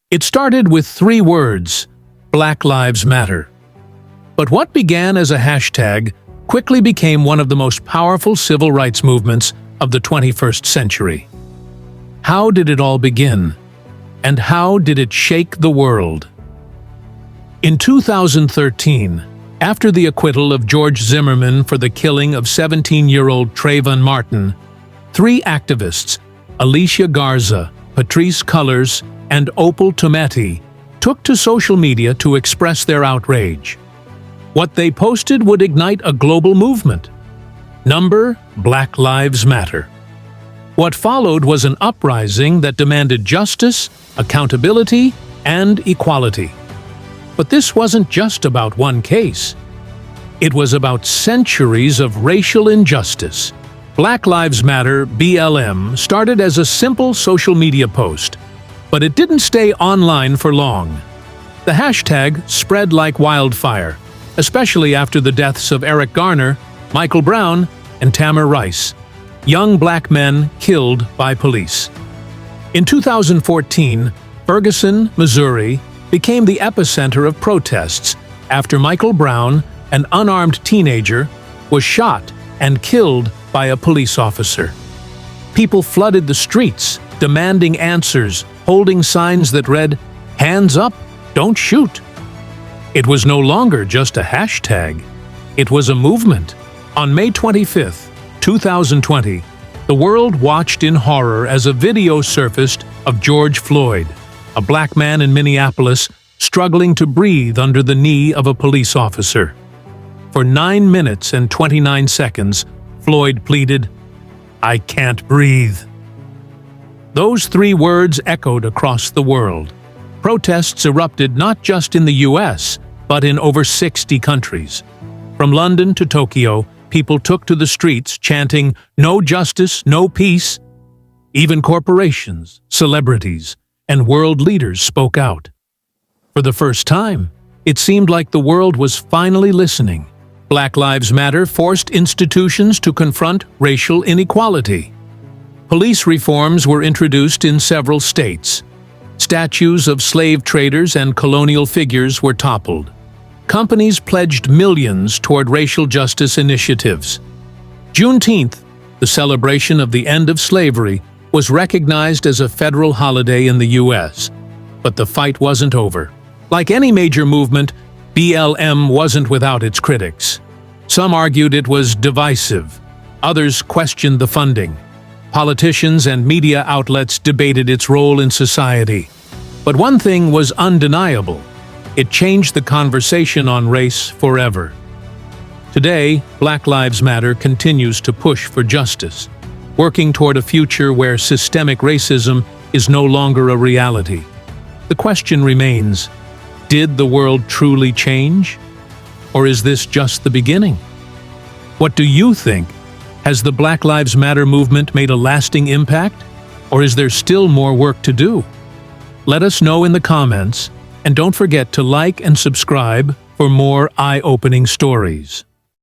It started with 3 words: Black Lives Matter. But what began as a hashtag quickly became one of the most powerful civil rights movements of the 21st century. How did it all begin? And how did it shake the world? In 2013, after the acquittal of George Zimmerman for the killing of 17-year-old Trayvon Martin, 3 activists, Alicia Garza, Patrisse Cullors, and Opal Tometi, took to social media to express their outrage. What they posted would ignite a global movement. Number: Black Lives Matter. What followed was an uprising that demanded justice, accountability, and equality. But this wasn't just about one case. It was about centuries of racial injustice. Black Lives Matter (BLM) started as a simple social media post, but it didn't stay online for long. The hashtag spread like wildfire, especially after the deaths of Eric Garner, Michael Brown, and Tamir Rice, young black men killed by police. In 2014, Ferguson, Missouri, became the epicenter of protests after Michael Brown, an unarmed teenager, was shot and killed by a police officer. People flooded the streets, demanding answers, holding signs that read, "Hands up, don't shoot." It was no longer just a hashtag. It was a movement. On May 25, 2020, the world watched in horror as a video surfaced of George Floyd, a black man in Minneapolis struggling to breathe under the knee of a police officer. For 9 minutes and 29 seconds, Floyd pleaded, "I can't breathe." Those 3 words echoed across the world. Protests erupted not just in the U.S., but in over 60 countries. From London to Tokyo, people took to the streets chanting, "No justice, no peace." Even corporations, celebrities, and world leaders spoke out. For the first time, it seemed like the world was finally listening. Black Lives Matter forced institutions to confront racial inequality. Police reforms were introduced in several states. Statues of slave traders and colonial figures were toppled. Companies pledged millions toward racial justice initiatives. Juneteenth, the celebration of the end of slavery, was recognized as a federal holiday in the U.S. But the fight wasn't over. Like any major movement, BLM wasn't without its critics. Some argued it was divisive. Others questioned the funding. Politicians and media outlets debated its role in society. But one thing was undeniable. It changed the conversation on race forever. Today, Black Lives Matter continues to push for justice, working toward a future where systemic racism is no longer a reality. The question remains, did the world truly change? Or is this just the beginning? What do you think? Has the Black Lives Matter movement made a lasting impact? Or is there still more work to do? Let us know in the comments, and don't forget to like and subscribe for more eye-opening stories.